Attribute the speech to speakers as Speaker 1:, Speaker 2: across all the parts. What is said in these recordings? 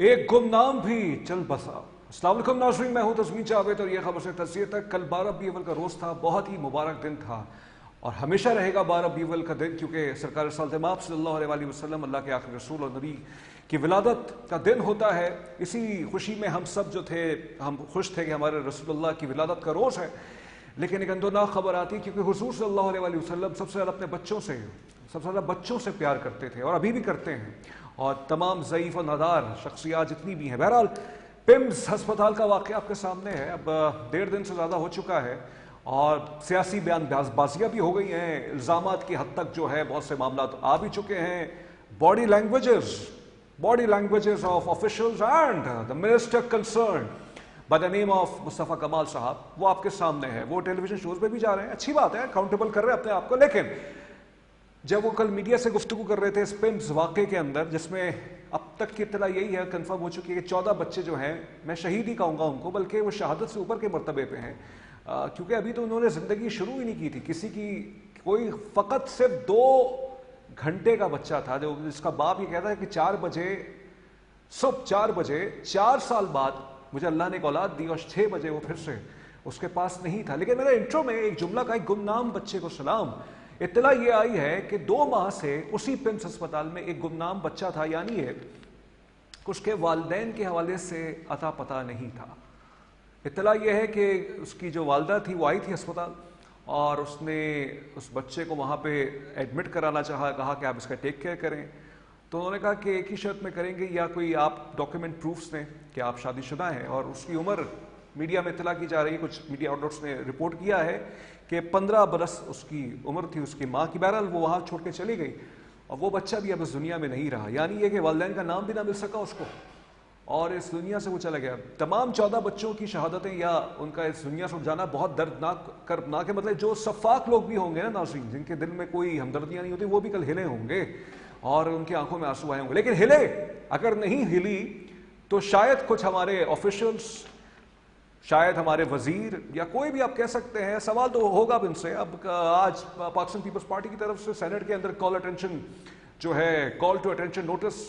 Speaker 1: ایک گمنام بھی چل بسا۔ السلام علیکم ناظرین، میں ہوں تسمین جاوید اور یہ خبر سے تجزیے تک۔ کل 12 ربیع الاول کا روز تھا، بہت ہی مبارک دن تھا اور ہمیشہ رہے گا 12 ربیع الاول کا دن، کیونکہ سرکار رسالت مآب صلی اللہ علیہ وآلہ وسلم اللہ کے آخری رسول اور نبی کی ولادت کا دن ہوتا ہے۔ اسی خوشی میں ہم سب جو تھے ہم خوش تھے کہ ہمارے رسول اللہ کی ولادت کا روز ہے، لیکن ایک اندوناک خبر آتی کیونکہ حضور صلی اللہ علیہ وآلہ وسلم سب سے زیادہ اپنے بچوں سے پیار کرتے تھے اور ابھی بھی کرتے ہیں، اور تمام ضعیف و نادار شخصیات جتنی بھی ہیں۔ بہرحال پمز ہسپتال کا واقعہ آپ کے سامنے ہے، اب 1.5 دن سے زیادہ ہو چکا ہے اور سیاسی بیان بازیاں بھی ہو گئی ہیں، الزامات کی حد تک جو ہے بہت سے معاملات آ بھی چکے ہیں۔ Body languages of officials and the minister concern by the name of Mustafa Kamal صاحب وہ آپ کے سامنے ہے۔ وہ ٹیلی ویژن شوز پہ بھی جا رہے ہیں، اچھی بات ہے، اکاؤنٹیبل کر رہے ہیں اپنے آپ کو، لیکن جب وہ کل میڈیا سے گفتگو کر رہے تھے اس پمز واقعے کے اندر، جس میں اب تک کی اطلاع یہی ہے، کنفرم ہو چکی ہے کہ 14 بچے جو ہیں، میں شہید ہی کہوں گا ان کو، بلکہ وہ شہادت سے اوپر کے مرتبے پہ ہیں، کیونکہ ابھی تو انہوں نے زندگی شروع ہی نہیں کی تھی۔ کسی کی کوئی فقط صرف 2 گھنٹے کا بچہ تھا جو جس کا باپ یہ کہتا ہے کہ 4 بجے صبح 4 بجے 4 سال بعد مجھے اللہ نے ایک اولاد دی اور 6 بجے وہ پھر سے اس کے پاس نہیں تھا۔ لیکن میرے انٹرو میں ایک جملہ کا، ایک گمنام بچے کو سلام، اطلاع یہ آئی ہے کہ 2 ماہ سے اسی پمز ہسپتال میں ایک گمنام بچہ تھا، یعنی اس کے والدین کے حوالے سے اتا پتہ نہیں تھا۔ اطلاع یہ ہے کہ اس کی جو والدہ تھی وہ آئی تھی ہسپتال اور اس نے اس بچے کو وہاں پہ ایڈمٹ کرانا چاہا، کہا کہ آپ اس کا ٹیک کیئر کریں، تو انہوں نے کہا کہ ایک ہی شرط میں کریں گے، یا کوئی آپ ڈاکیومنٹ پروفس دیں کہ آپ شادی شدہ ہیں، اور اس کی عمر میڈیا میں اطلاع کی جا رہی ہے، کچھ میڈیا آؤٹلیٹس نے رپورٹ کیا ہے کہ 15 برس اس کی عمر تھی اس کی ماں کی۔ بہرحال وہ وہاں چھوڑ کے چلی گئی اور وہ بچہ بھی اب اس دنیا میں نہیں رہا، یعنی یہ کہ والدین کا نام بھی نہ مل سکا اس کو اور اس دنیا سے وہ چلا گیا۔ تمام 14 بچوں کی شہادتیں یا ان کا اس دنیا سے جانا بہت دردناک کربناک ہے۔ مطلب جو شفاق لوگ بھی ہوں گے نا ناظرین، جن کے دل میں کوئی ہمدردیاں نہیں ہوتی، وہ بھی کل ہلے ہوں گے اور ان کی آنکھوں میں آنسو آئے ہوں گے، لیکن ہلے اگر نہیں ہلی تو شاید کچھ ہمارے آفیشلز، شاید ہمارے وزیر یا کوئی بھی آپ کہہ سکتے ہیں، سوال تو ہوگا اب ان سے۔ اب آج پاکستان پیپلز پارٹی کی طرف سے سینٹ کے اندر کال ٹو اٹینشن نوٹس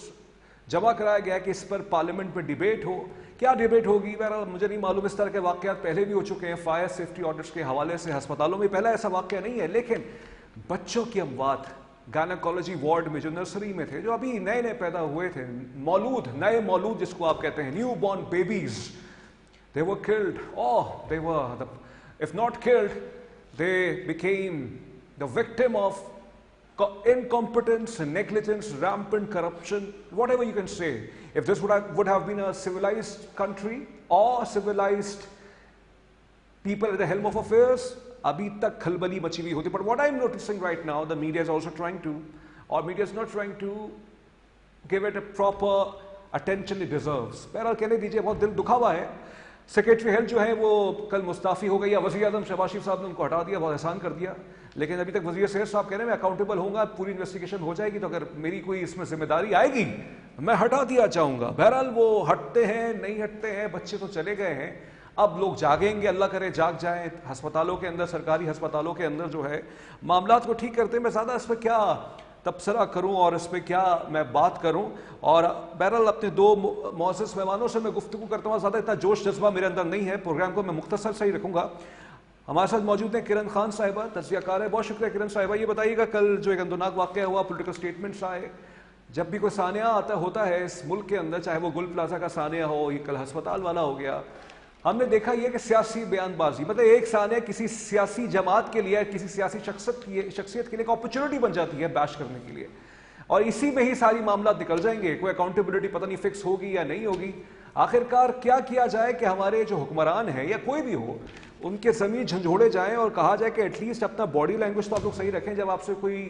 Speaker 1: جمع کرایا گیا کہ اس پر پارلیمنٹ میں ڈیبیٹ ہو۔ کیا ڈیبیٹ ہوگی بہرحال مجھے نہیں معلوم، اس طرح کے واقعات پہلے بھی ہو چکے ہیں فائر سیفٹی آرڈرز کے حوالے سے ہسپتالوں میں، پہلا ایسا واقعہ نہیں ہے، لیکن بچوں کی اموات گائنیکولوجی وارڈ میں جو نرسری میں تھے، جو ابھی نئے پیدا ہوئے تھے، نئے مولود جس کو آپ کہتے ہیں، new born babies, they were killed, if not killed, they became the victim of incompetence, negligence, rampant corruption, whatever you can say. If this would have been a civilized country or civilized people at the helm of affairs, abhi tak khalbali machi hui hoti. But what I'm noticing right now, the media is also trying to, or media is not trying to give it a proper attention it deserves. بہرحال کہنے دیجیے، بہت دل دکھا ہوا ہے۔ Secretary health جو ہے وہ کل مستعفی ہو گئی، یا وزیر اعظم شہباز شریف صاحب نے ان کو ہٹا دیا، بہت احسان کر دیا، لیکن ابھی تک وزیر صحت صاحب کہہ رہے ہیں میں اکاؤنٹیبل ہوں گا، پوری انویسٹیگیشن ہو جائے گی، تو اگر میری کوئی اس میں ذمہ داری آئے گی میں ہٹا دیا چاہوں گا۔ بہرحال وہ ہٹتے ہیں نہیں ہٹتے ہیں، بچے تو چلے گئے ہیں، اب لوگ جاگیں گے، اللہ کرے جاگ جائیں، ہسپتالوں کے اندر، سرکاری ہسپتالوں کے اندر جو ہے معاملات کو ٹھیک کرتے ہیں۔ میں زیادہ اس پہ کیا تبصرہ کروں اور اس پہ کیا میں بات کروں، اور بہرحال اپنے 2 معزز مہمانوں سے میں گفتگو کرتا ہوں، زیادہ اتنا جوش جذبہ میرے اندر نہیں ہے، پروگرام کو میں مختصر سے ہی رکھوں گا۔ ہمارے ساتھ موجود ہیں کرن خان صاحبہ، تجزیہ کار ہے۔ بہت شکریہ کرن صاحبہ۔ یہ بتائیے گا کل جو ایک اندوناک واقعہ ہوا، پولیٹیکل سٹیٹمنٹس آئے، جب بھی کوئی سانحہ ہوتا ہے اس ملک کے اندر، چاہے وہ گل پلازا کا سانحہ ہو، یہ کل ہسپتال والا ہو گیا، ہم نے دیکھا یہ کہ سیاسی بیان بازی، مطلب ایک سانحہ کسی سیاسی جماعت کے لیے، کسی سیاسی شخصیت کے لیے ایک اپرچونٹی بن جاتی ہے بیش کرنے کے لیے، اور اسی میں ہی ساری معاملات نکل جائیں گے۔ کوئی اکاؤنٹیبلٹی پتہ نہیں فکس ہوگی یا نہیں ہوگی۔ آخرکار کیا جائے کہ ہمارے جو حکمران ہیں یا کوئی بھی ہو، ان کے زمین جھنجھوڑے جائیں اور کہا جائے کہ ایٹ لیسٹ اپنا باڈی لینگویج تو آپ لوگ صحیح رکھیں، جب آپ سے کوئی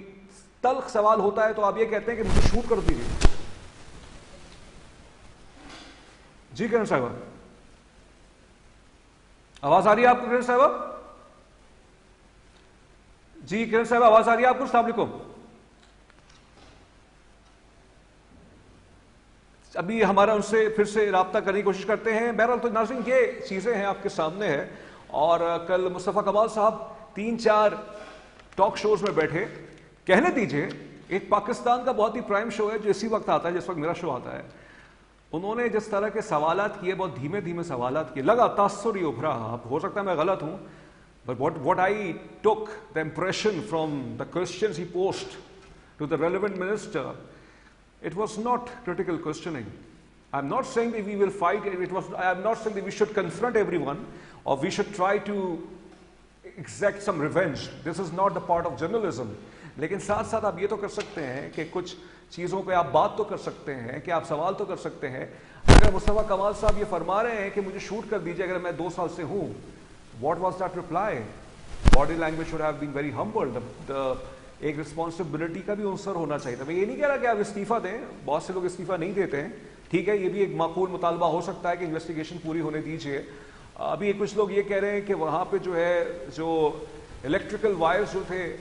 Speaker 1: تلخ سوال ہوتا ہے تو آپ یہ کہتے ہیں کہ مجھے شوٹ کر دیجیے۔ جی کرن صاحبہ، آواز آ رہی ہے آپ کو کرن صاحبہ؟ جی کرن صاحبہ آواز آ رہی ہے آپ کو؟ السلام علیکم۔ ابھی ہمارا ان سے پھر سے رابطہ کرنے کی کوشش کرتے ہیں۔ بہرحال تو ناظرین یہ چیزیں ہیں آپ کے سامنے ہے، اور کل مصطفیٰ کمال صاحب 3-4 ٹاک شوز میں بیٹھے، کہنے دیجئے ایک پاکستان کا بہت ہی پرائم شو ہے جو اسی وقت آتا ہے جس وقت میرا شو آتا ہے، انہوں نے جس طرح کے سوالات کیے, بہت دھیمے دھیمے سوالات کیے, لگا تاثر ہی ابھرا. اب ہو سکتا ہے میں غلط ہوں, but what I took the impression from the questions he posed to the relevant minister, it was not critical questioning. I'm not saying that we will fight, I'm not saying that we should confront everyone or we should try to exact some revenge. This is not the part of journalism. لیکن ساتھ ساتھ آپ یہ تو کر سکتے ہیں کہ کچھ چیزوں پہ آپ بات تو کر سکتے ہیں, کہ آپ سوال تو کر سکتے ہیں. اگر مصطفیٰ کمال صاحب یہ فرما رہے ہیں کہ مجھے شوٹ کر دیجیے اگر میں 2 سال سے ہوں, what was that reply? Body language should have been very humble. ایک رسپانسبلٹی کا بھی عنصر ہونا چاہیے تھا. میں یہ نہیں کہہ رہا کہ آپ استعفیٰ دیں, بہت سے لوگ استعفیٰ نہیں دیتے ہیں, ٹھیک ہے, یہ بھی ایک معقول مطالبہ ہو سکتا ہے کہ انویسٹیگیشن پوری ہونے دیجیے. ابھی کچھ لوگ یہ کہہ رہے ہیں کہ وہاں پہ جو ہے جو الیکٹریکل وائرز جو تھے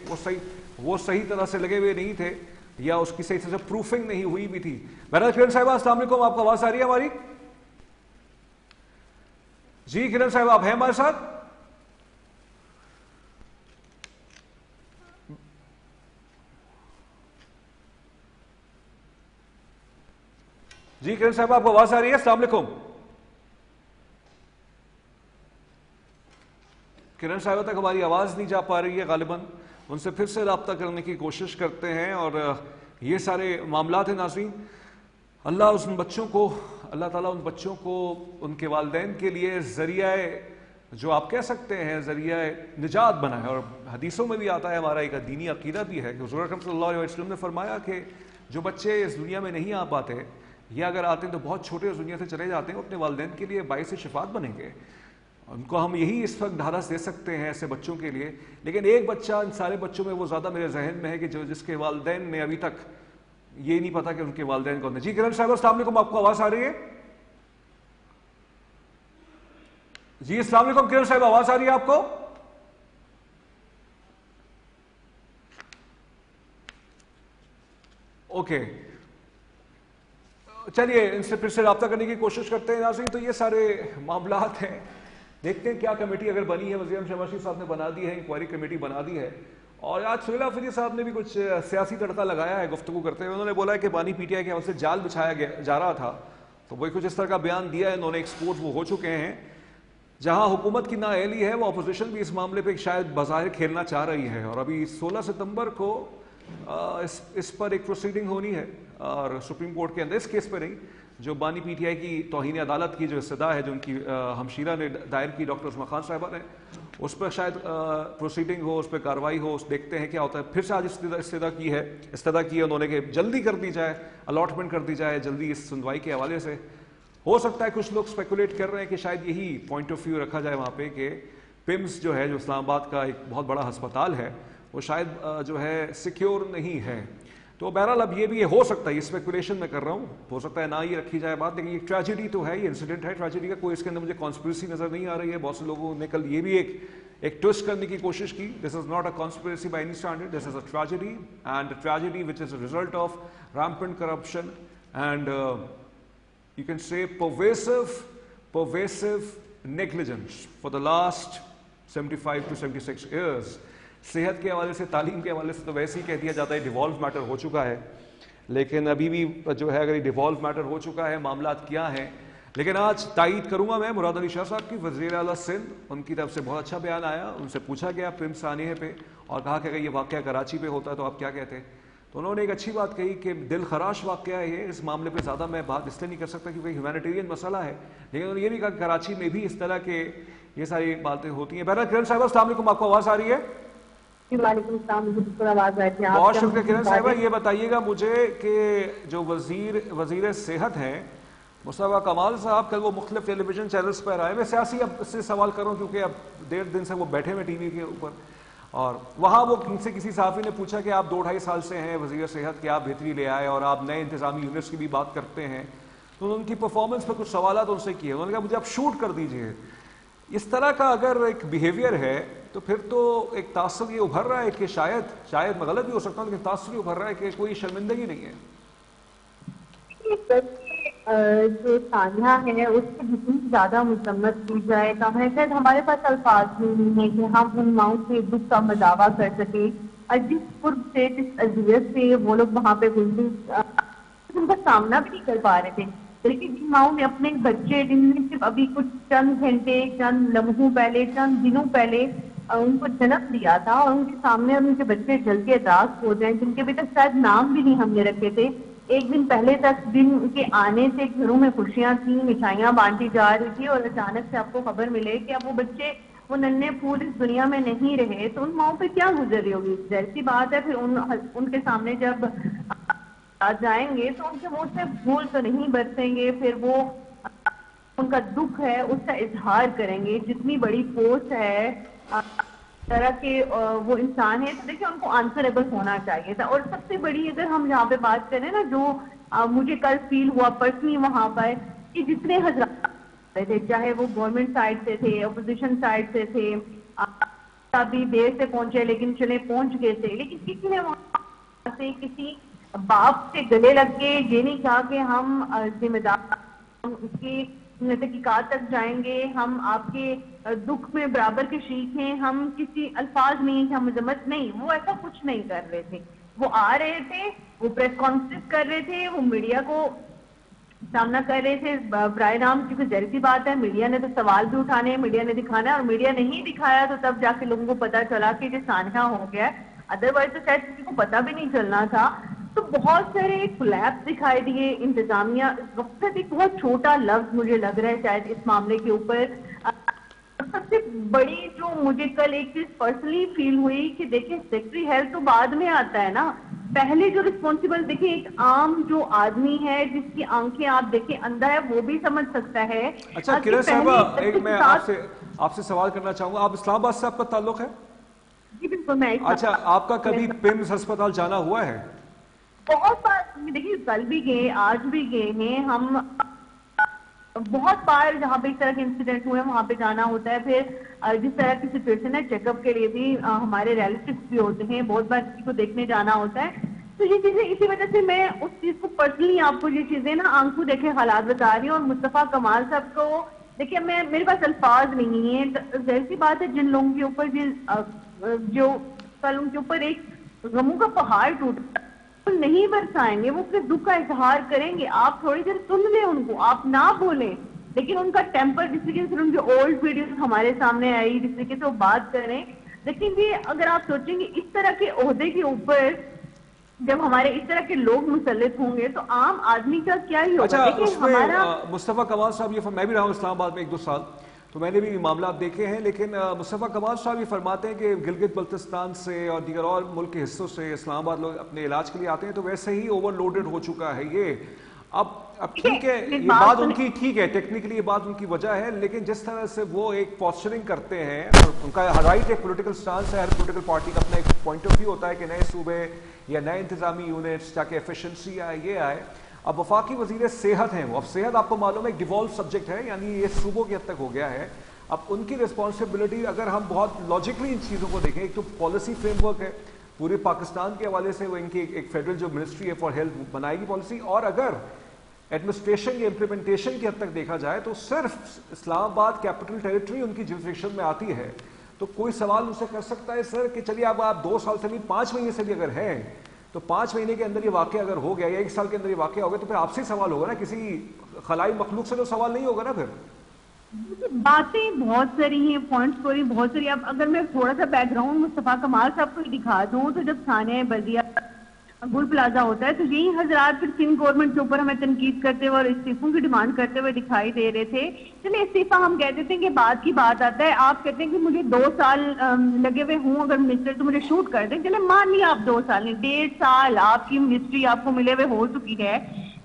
Speaker 1: وہ صحیح طرح سے لگے ہوئے نہیں تھے, یا اس کی صحیح سے پروفنگ نہیں ہوئی بھی تھی. میرا کرن صاحبہ السلام علیکم, آپ کو آواز آ رہی ہے ہماری؟ جی کرن صاحب آپ ہیں ہمارے ساتھ؟ جی کرن صاحب آپ کو آواز آ رہی ہے؟ السلام علیکم. کرن صاحبہ تک ہماری آواز نہیں جا پا رہی ہے غالباً, ان سے پھر سے رابطہ کرنے کی کوشش کرتے ہیں. اور یہ سارے معاملات ہیں ناظرین, اللہ تعالیٰ ان بچوں کو ان کے والدین کے لیے ذریعہ, جو آپ کہہ سکتے ہیں ذریعہ نجات بنائے. اور حدیثوں میں بھی آتا ہے, ہمارا ایک دینی عقیدہ بھی ہے کہ حضور اکرم صلی اللہ علیہ وسلم نے فرمایا کہ جو بچے اس دنیا میں نہیں آ پاتے, یا اگر آتے ہیں تو بہت چھوٹے اس دنیا سے چلے جاتے ہیں, وہ اپنے والدین کے لیے باعث شفاعت بنیں گے. ان کو ہم یہی اس وقت ڈھارس دے سکتے ہیں ایسے بچوں کے لیے. لیکن ایک بچہ ان سارے بچوں میں وہ زیادہ میرے ذہن میں ہے کہ جس کے والدین نے ابھی تک یہ نہیں پتا کہ ان کے والدین کون ہیں. جی کرن صاحب السلام علیکم, آپ کو آواز آ رہی ہے؟ جی السلام علیکم کرن صاحب, آواز آ رہی ہے آپ کو؟ اوکے, چلیے ان سے پھر سے رابطہ کرنے کی کوشش کرتے ہیں ناظرین. تو یہ سارے معاملات ہیں, دیکھتے ہیں کیا کمیٹی اگر بنی ہے, وزیر اعظم شہباز شریف صاحب نے بنا دی ہے, انکوائری کمیٹی بنا دی ہے. اور آج سہیل آفریدی صاحب نے بھی کچھ سیاسی تڑکا لگایا ہے گفتگو کرتے ہوئے. انہوں نے بولا ہے کہ بانی پی ٹی آئی کے حوالے سے جال بچھایا جا رہا تھا, تو وہی کچھ اس طرح کا بیان دیا ہے انہوں نے. ایکسپورٹ وہ ہو چکے ہیں, جہاں حکومت کی نااہلی ہے وہ اپوزیشن بھی اس معاملے پہ شاید بظاہر کھیلنا چاہ رہی ہے. اور ابھی 16 ستمبر کو اس پر ایک پروسیڈنگ ہونی ہے, اور سپریم کورٹ کے اندر, اس کیس پہ نہیں, جو بانی پی ٹی آئی کی توہین عدالت کی جو استدعا ہے جو ان کی ہمشیرہ نے دائر کی, ڈاکٹر عثمان خان صاحبہ نے, اس پر شاید پروسیڈنگ ہو, اس پہ کارروائی ہو. دیکھتے ہیں کیا ہوتا ہے. پھر سے آج استدعا کی ہے انہوں نے کہ جلدی کر دی جائے, الاٹمنٹ کر دی جائے جلدی اس سنوائی کے حوالے سے. ہو سکتا ہے کچھ لوگ اسپیکولیٹ کر رہے ہیں کہ شاید یہی پوائنٹ آف ویو رکھا جائے وہاں پہ کہ پمس جو ہے, جو اسلام آباد کا ایک بہت بڑا ہسپتال ہے, وہ شاید جو ہے سیکیور نہیں ہے. تو بہرحال اب یہ بھی ہو سکتا ہے, یہ اسپیکولیشن میں کر رہا ہوں, ہو سکتا ہے نہ ہی رکھی جائے بات. لیکن یہ ٹریجڈی تو ہے, یہ انسیڈنٹ ہے ٹریجڈی کا, کوئی اس کے اندر مجھے کانسپریسی نظر نہیں آ رہی ہے. بہت سے لوگوں نے کل یہ بھی ایک ٹوسٹ کرنے کی کوشش کی. This is not a conspiracy by any standard, this is a tragedy, and tragedy which is a result of rampant corruption and you can say pervasive negligence for the last 75 to 76 years. صحت کے حوالے سے, تعلیم کے حوالے سے تو ویسے ہی کہہ دیا جاتا ہے ڈیوالو میٹر ہو چکا ہے, لیکن ابھی بھی جو ہے اگر یہ ڈیوالو میٹر ہو چکا ہے, معاملات کیا ہیں. لیکن آج تائید کروں گا میں مراد علی شاہ صاحب کی, وزیر اعلیٰ سندھ, ان کی طرف سے بہت اچھا بیان آیا. ان سے پوچھا گیا پرنس سانحے پہ, اور کہا کہ اگر یہ واقعہ کراچی پہ ہوتا تو آپ کیا کہتے. تو انہوں نے ایک اچھی بات کہی کہ دل خراش واقعہ ہے یہ, اس معاملے پہ زیادہ میں بات اس لیے نہیں کر سکتا کیونکہ ہیومینیٹیرین مسئلہ ہے. لیکن انہوں نے یہ بھی کہا کہ کراچی میں بھی اس طرح کے یہ ساری باتیں ہوتی ہیں. بہرحال کرن صاحبہ السلام علیکم, آپ کو آواز آ رہی ہے؟
Speaker 2: وعلیکم السلام, بالکل آواز آ رہی ہے.
Speaker 1: بہت شکریہ کرن صاحبہ. یہ بتائیے گا مجھے کہ جو وزیر صحت ہیں مصطفیٰ کمال صاحب, کل وہ مختلف ٹیلی ویژن چینلز پر آئے. میں سیاسی اب سے سوال کروں کیونکہ اب 1.5 دن سے وہ بیٹھے ہوئے ٹی وی کے اوپر, اور وہاں وہ ان سے کسی صحافی نے پوچھا کہ آپ 2-2.5 سال سے ہیں وزیر صحت, کہ آپ بہتری لے آئے اور آپ نئے انتظامی یونٹس کی بھی بات کرتے ہیں. تو ان کی پرفارمنس پہ کچھ سوالات ان سے کیے. انہوں نے کہا مجھے آپ شوٹ کر دیجئے. اس طرح کا اگر ایک بیہیویئر ہے تو پھر تو ایک تاثر یہ ابھر رہا ہے کہ شاید میں غلط بھی ہو سکتا ہوں, لیکن تاثر یہ ابھر رہا ہے کہ کوئی شرمندگی نہیں ہے.
Speaker 2: جو سانحہ ہے اس کی جتنی زیادہ مذمت کی جائے تو شاید ہمارے پاس الفاظ نہیں ہے کہ ہم ان ماؤں سے دکھ کا مداوع کر سکیں, اور جس قرب سے, جس اذیت سے وہ لوگ وہاں پہ گزرے ان کا سامنا بھی نہیں کر پا رہے تھے. لیکن جن ماؤں نے اپنے بچے جن نے صرف ابھی کچھ چند گھنٹے چند لمحوں پہلے چند دنوں پہلے ان کو جنم دیا تھا اور ان کے سامنے ان کے بچے جل کے راکھ ہو جائیں جن کے ابھی تک شاید نام بھی نہیں ہم نے رکھے تھے، ایک دن پہلے تک دن کے آنے سے گھروں میں خوشیاں تھیں، مٹھائیاں بانٹی جا رہی تھی، اور اچانک سے آپ کو خبر ملے کہ اب وہ بچے وہ ننھے پھول اس دنیا میں نہیں رہے، تو ان ماؤں پہ کیا گزر رہی ہوگی؟ ظاہر سی بات ہے پھر ان کے سامنے جب جائیں گے تو ان کے منہ سے پھول تو نہیں برسیں گے، پھر وہ ان کا دکھ ہے اس کا اظہار کریں گے، جتنی بڑی پوسٹ ہے طرح کے وہ انسان ہے، تو دیکھیں ان کو آنسریبل ہونا چاہیے تھا۔ اور سب سے بڑی اگر ہم یہاں پہ بات کریں نا، جو مجھے کل فیل ہوا پرسنلی وہاں پر، کہ جتنے حضرات تھے، چاہے وہ گورنمنٹ سائڈ سے تھے، اپوزیشن سائڈ سے تھے، ابھی دیر سے پہنچے لیکن چلے پہنچ گئے تھے، لیکن کسی نے وہاں سے کسی باپ سے گلے لگ کے یہ نہیں کہا کہ ہم ذمہ دار، ہم اس کی تحقیقات تک جائیں گے، ہم آپ کے دکھ میں برابر کے شریک ہیں، ہم کسی الفاظ نہیں کہ ہم مذمت نہیں، وہ ایسا کچھ نہیں کر رہے تھے۔ وہ آ رہے تھے، وہ پریس کانفرنس کر رہے تھے، وہ میڈیا کو سامنا کر رہے تھے برائے نام، کیونکہ ظاہر سی بات ہے میڈیا نے تو سوال بھی اٹھانے ہیں، میڈیا نے دکھانا ہے، اور میڈیا نہیں دکھایا تو تب جا کے لوگوں کو پتا چلا کہ یہ سانحہ ہو گیا ہے، ادروائز تو شاید کسی کو پتا بھی نہیں چلنا تھا۔ تو بہت سارے کولیپس دکھائی دیے، انتظامیہ غفلت ایک بہت چھوٹا لفظ مجھے لگ رہا ہے شاید اس معاملے کے اوپر۔ سب سے بڑی جو مجھے کل ایک چیز پرسنلی فیل ہوئی کہ دیکھیں سیکٹری ہیلتھ تو بعد میں آتا ہے نا، پہلے جو رسپانسبل دیکھیں ایک عام جو آدمی ہے جس کی آنکھیں آپ دیکھیں اندھا ہے وہ بھی سمجھ سکتا ہے۔
Speaker 1: اچھا کرن صاحبہ، ایک میں آپ سے سوال کرنا چاہوں گا، آپ اسلام آباد سے آپ کا تعلق ہے؟
Speaker 2: جی بالکل، میں
Speaker 1: اچھا، آپ کا کبھی پمز ہسپتال جانا ہوا ہے؟
Speaker 2: بہت بار دیکھیے، کل بھی گئے، آج بھی گئے ہیں ہم، بہت بار جہاں پہ اس طرح کے انسیڈنٹ ہوئے وہاں پہ جانا ہوتا ہے۔ پھر جس طرح کی سچویشن ہے چیک اپ کے لیے بھی ہمارے ریلیٹیوز بھی ہوتے ہیں، بہت بار کسی کو دیکھنے جانا ہوتا ہے، تو یہ چیزیں اسی وجہ سے میں اس چیز کو پرسنلی آپ کو یہ چیزیں نا آنکھوں دیکھے حالات بتا رہی ہوں۔ اور مصطفیٰ کمال صاحب کو دیکھیے، میرے پاس الفاظ نہیں ہیں، ظاہر سی بات ہے جن لوگوں کے اوپر جو کل ان کے اوپر ایک غموں کا پہاڑ ٹوٹا نہیں برسائیں گے، وہ اپنے دکھ کا اظہار کریں گے، آپ تھوڑی دیر سن لیں ان کو، آپ نہ بولیں، لیکن ان کا ٹیمپر جس طریقے سے ان کی اولڈ ویڈیوز ہمارے سامنے آئی، جس طریقے سے وہ بات کر رہے ہیں، لیکن یہ اگر آپ سوچیں گے اس طرح کے عہدے کے اوپر جب ہمارے اس طرح کے لوگ مسلط ہوں گے تو عام آدمی کا کیا ہی ہوگا؟
Speaker 1: اچھا،
Speaker 2: دیکھیں
Speaker 1: اس میں
Speaker 2: ہمارا
Speaker 1: مصطفیٰ کمال صاحب، یہ میں بھی رہا ہوں اسلام آباد میں 1-2 سال، تو میں نے بھی معاملات دیکھے ہیں، لیکن مصطفیٰ کمال صاحب یہ فرماتے ہیں کہ گلگت بلتستان سے اور دیگر اور ملک کے حصوں سے اسلام آباد لوگ اپنے علاج کے لیے آتے ہیں، تو ویسے ہی اوور لوڈڈ ہو چکا ہے یہ۔ اب ٹھیک ہے، یہ بات ان کی ٹھیک ہے، ٹیکنیکلی یہ بات ان کی وجہ ہے، لیکن جس طرح سے وہ ایک پوسچرنگ کرتے ہیں، اور ان کا رائٹ ایک پولیٹیکل سٹانس ہے، ہر پولیٹیکل پارٹی کا اپنا ایک پوائنٹ آف ویو ہوتا ہے کہ نئے صوبے یا نئے انتظامی یونٹس تاکہ ایفیشنسی آئے، یہ آئے۔ اب وفاقی وزیر صحت ہیں وہ، اب صحت آپ کو معلوم ہے ایک ڈیوالو سبجیکٹ ہے، یعنی یہ صوبوں کی حد تک ہو گیا ہے۔ اب ان کی رسپانسبلٹی اگر ہم بہت لاجکلی ان چیزوں کو دیکھیں، ایک تو پالیسی فریم ورک ہے پورے پاکستان کے حوالے سے، وہ ان کی ایک فیڈرل جو منسٹری ہے فار ہیلتھ بنائے گی پالیسی، اور اگر ایڈمنسٹریشن یا امپلیمنٹیشن کی حد تک دیکھا جائے تو صرف اسلام آباد کیپٹل ٹیریٹری ان کی جوریسڈکشن میں آتی ہے۔ تو کوئی سوال ان سے کر سکتا ہے سر کہ چلیے اب آپ 2 سال سے بھی 5 مہینے سے بھی اگر ہیں تو 5 مہینے کے اندر یہ واقعہ اگر ہو گیا یا 1 سال کے اندر یہ واقعہ ہو گیا تو پھر آپ سے سوال ہوگا نا، کسی خلائی مخلوق سے تو سوال نہیں ہوگا نا پھر۔
Speaker 2: باتیں بہت ساری ہیں، پوائنٹس سوری بہت ساری۔ اب اگر میں تھوڑا سا بیک گراؤنڈ مصطفیٰ کمال صاحب کو دکھا دوں تو جب ثانیہ بلدیہ گل پلازا ہوتا ہے تو یہی حضرات پھر سندھ گورنمنٹ کے اوپر ہمیں تنقید کرتے ہوئے اور استعفوں کی ڈیمانڈ کرتے ہوئے دکھائی دے رہے تھے۔ چلے استعفیٰ ہم کہہ دیتے ہیں کہ بعد کی بات آتا ہے، آپ کہتے ہیں کہ مجھے 2 سال لگے ہوئے ہوں اگر منسٹر تو مجھے شوٹ کر دیں، چلے مان لیا آپ 2 سال نہیں، 1.5 سال آپ کی منسٹری آپ کو ملے ہوئے ہو چکی ہے۔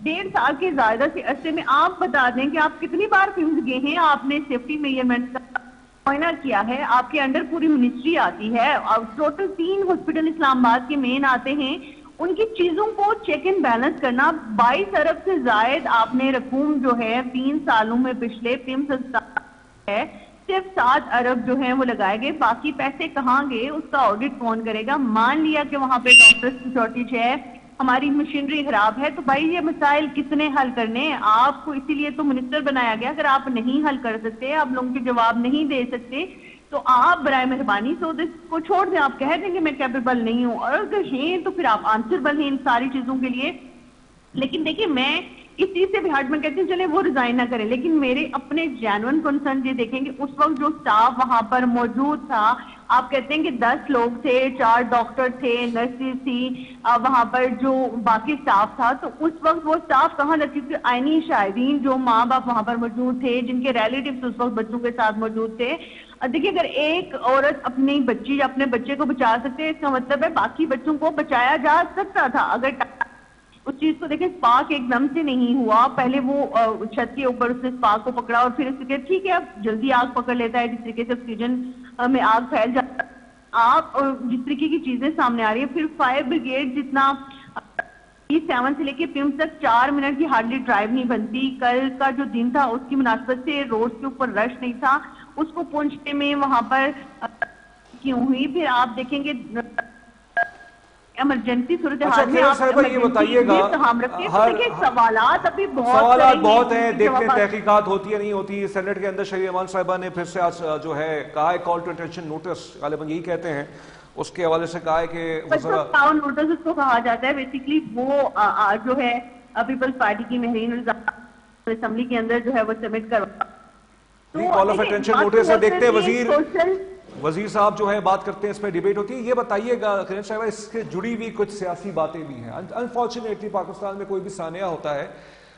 Speaker 2: 1.5 سال کے زیادہ سے عرصے میں آپ بتا دیں کہ آپ کتنی بار فلمز گئے ہیں، آپ نے سیفٹی میجرمنٹ کا معائنہ کیا ہے، آپ کے انڈر پوری منسٹری آتی ہے، اور ٹوٹل 3 ہاسپٹل اسلام آباد کے مین آتے ہیں، ان کی چیزوں کو چیک اینڈ بیلنس کرنا 22 ارب سے زائد آپ نے رقوم جو ہے 3 سالوں میں پچھلے پمس ہے، صرف 7 ارب جو ہیں وہ لگائے گئے، باقی پیسے کہاں گئے اس کا آڈٹ کون کرے گا؟ مان لیا کہ وہاں پہ ڈاکٹرز کی شارٹیج ہے، ہماری مشینری خراب ہے، تو بھائی یہ مسائل کس نے حل کرنے ہیں؟ آپ کو اسی لیے تو منسٹر بنایا گیا، اگر آپ نہیں حل کر سکتے، آپ لوگوں کے جواب نہیں دے سکتے تو آپ برائے مہربانی سے کو چھوڑ دیں، آپ کہہ دیں کہ میں کیپیبل نہیں ہوں، اور اگر ہیں تو پھر آپ آنسربل ہیں ان ساری چیزوں کے لیے۔ لیکن دیکھیں میں اس چیز سے بھی ہٹ میں کہتی ہوں چلے وہ ریزائن نہ کریں، لیکن میرے اپنے جینون کنسرن یہ دیکھیں کہ اس وقت جو سٹاف وہاں پر موجود تھا، آپ کہتے ہیں کہ 10 لوگ تھے، 4 ڈاکٹر تھے، نرسز تھی، وہاں پر جو باقی سٹاف تھا، تو اس وقت وہ سٹاف کہاں تھا؟ کیونکہ آئینی شاہدین جو ماں باپ وہاں پر موجود تھے، جن کے ریلیٹیوز اس وقت بچوں کے ساتھ موجود تھے. دیکھیے اگر ایک عورت اپنی بچی یا اپنے بچے کو بچا سکتے ہیں، اس کا مطلب ہے باقی بچوں کو بچایا جا سکتا تھا. اگر اس چیز کو دیکھیں، اسپارک ایک دم سے نہیں ہوا، پہلے وہ چھت کے اوپر اس نے اسپارک کو پکڑا اور پھر اس کے ٹھیک ہے اب جلدی آگ پکڑ لیتا ہے، جس طریقے سے آکسیجن میں آگ پھیل جاتا ہے. آپ جس طریقے کی چیزیں سامنے آ رہی ہیں، پھر فائر بریگیڈ جتنا 7 سے لے کے پم تک 4 منٹ کی ہارڈلی ڈرائیو نہیں بنتی. کل کا جو دن تھا اس کی مناسبت سے روڈ کے اوپر رش نہیں تھا، اس کو پہنچنے میں وہاں پر کیوں ہوئی. پھر آپ دیکھیں گے ایمرجنسی صورتحال میں آپ
Speaker 1: یہ بتائیے گا،
Speaker 2: سوالات ابھی
Speaker 1: بہت ہیں، دیکھتے ہیں تحقیقات ہوتی ہے نہیں ہوتی. سینٹ کے اندر شہریہ امان صاحبہ نے پھر سے آج جو ہے کہا ہے کال ٹو اٹینشن نوٹس، غالباً یہی کہتے ہیں، اس کے حوالے سے کہا ہے کہ
Speaker 2: نوٹس اس کو کہا جاتا ہے. بیسیکلی وہ جو ہے پیپلز پارٹی کی مہرین اسمبلی کے اندر جو ہے وہ سبمٹ کروا
Speaker 1: کال آف اٹینشن نوٹس ہے. دیکھتے ہیں وزیر صاحب جو ہے بات کرتے ہیں، اس پہ ڈیبیٹ ہوتی ہے. یہ بتائیے گا خیرن صاحبہ، اس سے جڑی ہوئی کچھ سیاسی باتیں بھی ہیں. انفارچونیٹلی پاکستان میں کوئی بھی سانحہ ہوتا ہے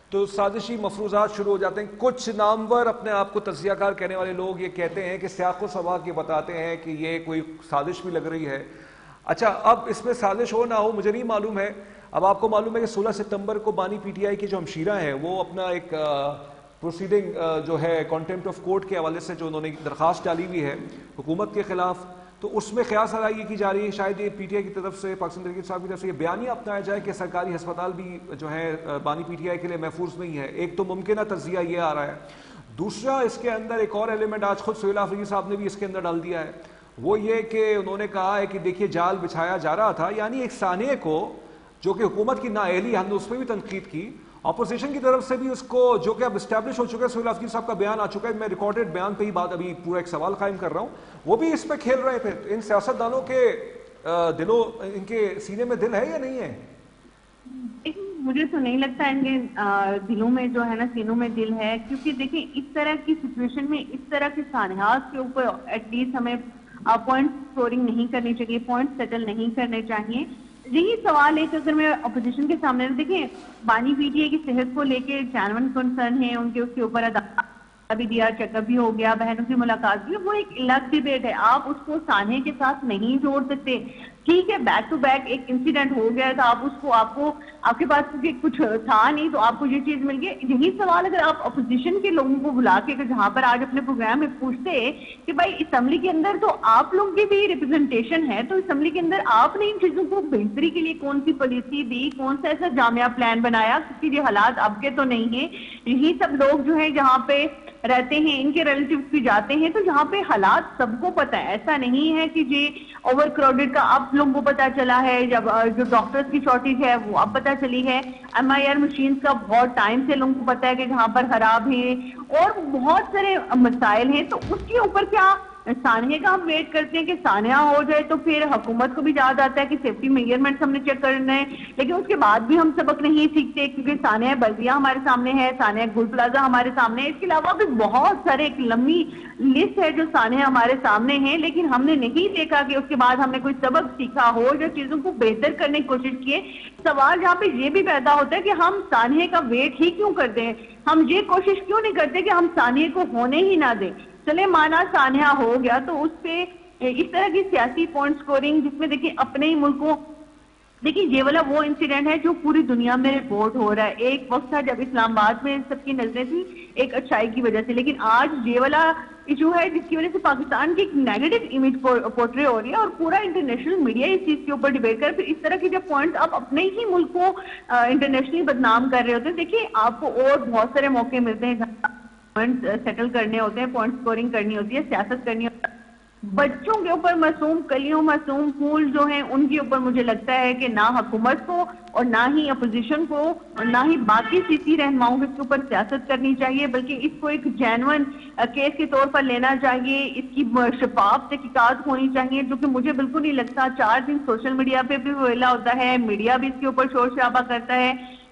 Speaker 1: تو سازشی مفروضات شروع ہو جاتے ہیں. کچھ نامور اپنے آپ کو تجزیہ کار کہنے والے لوگ یہ کہتے ہیں کہ سیاق و سباق یہ بتاتے ہیں کہ یہ کوئی سازش بھی لگ رہی ہے. اچھا، اب اس میں سازش ہو نہ ہو مجھے نہیں معلوم ہے. اب آپ کو معلوم ہے کہ 16 ستمبر کو بانی پی ٹی آئی کی جو ہمشیرہ ہیں وہ اپنا ایک پروسیڈنگ جو ہے کانٹیمپٹ آف کورٹ کے حوالے سے جو انہوں نے درخواست ڈالی ہوئی ہے حکومت کے خلاف، تو اس میں قیاس آرائی یہ کی جا رہی ہے شاید یہ پی ٹی آئی کی طرف سے، پاکستان تحریک صاحب کی طرف سے یہ بیانیہ اپنایا جائے کہ سرکاری ہسپتال بھی جو ہے بانی پی ٹی آئی کے لیے محفوظ نہیں ہے. ایک تو ممکنہ تجزیہ یہ آ رہا ہے. دوسرا اس کے اندر ایک اور ایلیمنٹ آج خود سہیل آفریدی صاحب نے بھی اس کے اندر ڈال دیا ہے، وہ یہ کہ انہوں نے کہا ہے کہ دیکھیے جال بچھایا جا رہا تھا، یعنی ایک سانحے کو جو کہ حکومت کی نااہلی، ہم نے اس پہ بھی تنقید کی، اپوزیشن کی طرف سے بھی اس کو جو کہ اب اسٹیبلش ہو چکا ہے. سہیل آفریدی صاحب کا بیان آ چکا ہے، میں ریکارڈڈ بیان پہ ہی بات ابھی پورا ایک سوال قائم کر رہا ہوں. وہ بھی اس پہ کھیل رہے تھے. ان سیاستدانوں کے دلوں، ان کے سینے میں دل ہے یا نہیں ہے؟
Speaker 2: مجھے تو نہیں لگتا ان کے دلوں میں جو ہے نا سینوں میں دل ہے، کیونکہ دیکھیں اس طرح کی سچویشن میں اس طرح کے سانحات کے اوپر ایٹ لیسٹ ہمیں پوائنٹ اسکورنگ نہیں کرنی چاہیے، پوائنٹ سیٹل نہیں کرنے چاہیے. یہی سوال ہے کہ اگر میں اپوزیشن کے سامنے دیکھیں بانی پی ٹی آئی کی صحت کو لے کے جینون کنسرن ہے، ان کے اس کے اوپر بھی دیا، چیک اپ بھی ہو گیا، بہنوں کی ملاقات بھی، وہ ایک الگ ڈیبیٹ ہے. آپ اس کو سانحے کے ساتھ نہیں جوڑ سکتے. ٹھیک ہے بیک ٹو بیک ایک انسیڈنٹ ہو گیا تھا، آپ کے پاس کچھ تھا نہیں تو آپ کو یہ چیز مل گئی. یہی سوال اگر آپ اپوزیشن کے لوگوں کو بلا کے جہاں پر آج اپنے پروگرام میں پوچھتے کہ بھائی اسمبلی کے اندر تو آپ لوگوں کی بھی ریپرزنٹیشن ہے، تو اسمبلی کے اندر آپ نے ان چیزوں کو بہتری کے لیے کون سی پالیسی دی، کون سا ایسا جامعہ پلان بنایا، کیونکہ یہ حالات اب کے تو نہیں ہیں. یہی سب لوگ جو ہیں جہاں پہ رہتے ہیں، ان کے ریلیٹیوز بھی جاتے ہیں، تو یہاں پہ حالات سب کو پتہ ہے. ایسا نہیں ہے کہ یہ اوور کراؤڈڈ کا اب لوگوں کو پتہ چلا ہے، جب جو ڈاکٹرز کی شارٹیج ہے وہ اب پتہ چلی ہے. ایم آئی آر مشینز کا بہت ٹائم سے لوگوں کو پتہ ہے کہ جہاں پر خراب ہیں اور بہت سارے مسائل ہیں. تو اس کے اوپر کیا سانحے کا ہم ویٹ کرتے ہیں کہ سانحہ ہو جائے تو پھر حکومت کو بھی یاد آتا ہے کہ سیفٹی میجرمنٹس ہم نے چیک کرنا ہے، لیکن اس کے بعد بھی ہم سبق نہیں سیکھتے کیونکہ سانحہ بلدیہ ہمارے سامنے ہے، سانحہ گل پلازا ہمارے سامنے ہے. اس کے علاوہ بھی بہت سارے ایک لمبی لسٹ ہے جو سانحے ہمارے سامنے ہیں، لیکن ہم نے نہیں دیکھا کہ اس کے بعد ہم نے کوئی سبق سیکھا ہو یا چیزوں کو بہتر کرنے کی کوشش کیے. سوال جہاں پہ یہ بھی پیدا ہوتا ہے کہ ہم سانحے کا ویٹ ہی کیوں کرتے ہیں، ہم یہ کوشش کیوں نہیں کرتے کہ ہم سانحے کو ہونے ہی نہ دیں. چلے مانا سانحہ ہو گیا تو اس پہ اس طرح کی سیاسی پوائنٹ سکورنگ جس میں دیکھیں اپنے ہی ملک کو، دیکھیں یہ والا وہ انسیڈنٹ ہے جو پوری دنیا میں رپورٹ ہو رہا ہے. ایک وقت تھا جب اسلام آباد میں سب کی نظریں تھیں ایک اچھائی کی وجہ سے، لیکن آج یہ والا ایشو ہے جس کی وجہ سے پاکستان کی ایک نیگیٹو امیج پورٹری ہو رہی ہے اور پورا انٹرنیشنل میڈیا اس چیز کے اوپر ڈیبیٹ کر. پھر اس طرح کے جب پوائنٹ آپ اپنے ہی ملک کو انٹرنیشنلی بدنام کر رہے ہوتے ہیں، دیکھیے آپ کو اور بہت سارے موقع ملتے ہیں پوائنٹ سیٹل کرنے ہوتے ہیں، پوائنٹ سکورنگ کرنی ہوتی ہے، سیاست کرنی ہوتی ہے. بچوں کے اوپر معصوم کلیوں، معصوم پھول جو ہیں ان کے اوپر مجھے لگتا ہے کہ نہ حکومت کو اور نہ ہی اپوزیشن کو اور نہ ہی باقی سیاسی رہنماؤں کو اس کے اوپر سیاست کرنی چاہیے، بلکہ اس کو ایک جینون کیس کے طور پر لینا چاہیے. اس کی شفاف تحقیقات ہونی چاہیے، جو کہ مجھے بالکل نہیں لگتا. 4 دن سوشل میڈیا پہ بھی ویلا ہوتا ہے، میڈیا بھی اس کے اوپر شور شرابہ کرتا ہے،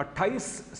Speaker 1: 28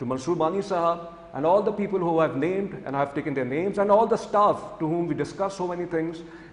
Speaker 1: to Mansoor Mani Sahab, and all the people who I've named and I've taken their names, and all the staff to whom we discuss so many things.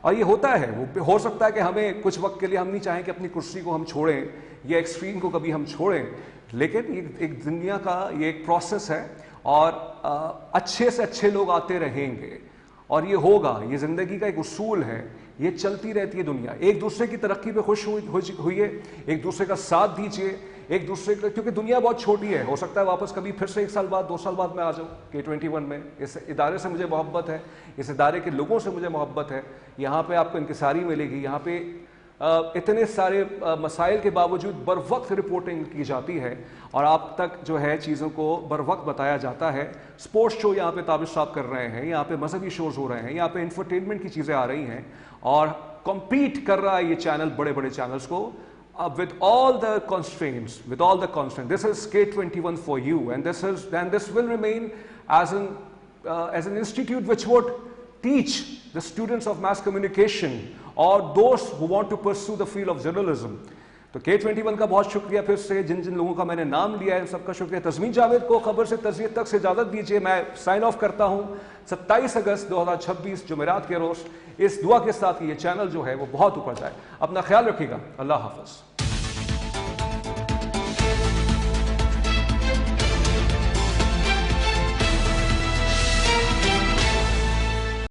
Speaker 1: اور یہ ہوتا ہے, وہ ہو سکتا ہے کہ ہمیں کچھ وقت کے لیے ہم نہیں چاہیں کہ اپنی کرسی کو ہم چھوڑیں یا ایکسٹریم کو کبھی ہم چھوڑیں, لیکن یہ ایک دنیا کا یہ ایک پروسیس ہے, اور اچھے سے اچھے لوگ آتے رہیں گے, اور یہ ہوگا, یہ زندگی کا ایک اصول ہے, یہ چلتی رہتی ہے دنیا. ایک دوسرے کی ترقی پہ خوش ہوئیے, ایک دوسرے کا ساتھ دیجیے, ایک دوسرے کا, کیونکہ دنیا بہت چھوٹی ہے, ہو سکتا ہے واپس کبھی پھر سے 1 سال بعد 2 سال بعد میں آ جاؤں K21 میں. اس ادارے سے مجھے محبت ہے, اس ادارے کے لوگوں سے مجھے محبت ہے, یہاں پہ آپ کو انکساری ملے گی, یہاں پہ اتنے سارے مسائل کے باوجود بر وقت رپورٹنگ کی جاتی ہے, اور آپ تک جو ہے چیزوں کو بر وقت بتایا جاتا ہے. سپورٹس شو یہاں پہ تابش صاحب کر رہے ہیں, یہاں پہ مذہبی شوز ہو رہے ہیں, یہاں پہ انفرٹینمنٹ کی چیزیں آ رہی ہیں, اور کمپیٹ کر رہا ہے یہ چینل بڑے بڑے چینلز کو with all the constraints. This is K21 for you, and this will remain as an institute which would teach the students of mass communication or those who want to pursue the field of journalism. تو K21 کا بہت شکریہ پھر سے, جن جن لوگوں کا میں نے نام لیا ہے سب کا شکریہ. تزمین جاوید کو خبر سے تجزیے تک سے اجازت دیجیے, میں سائن آف کرتا ہوں 27 اگست 2026 جمعرات کے روز, اس دعا کے ساتھ کہ یہ چینل جو ہے وہ بہت اوپر جائے. اپنا خیال رکھیے گا, اللہ حافظ.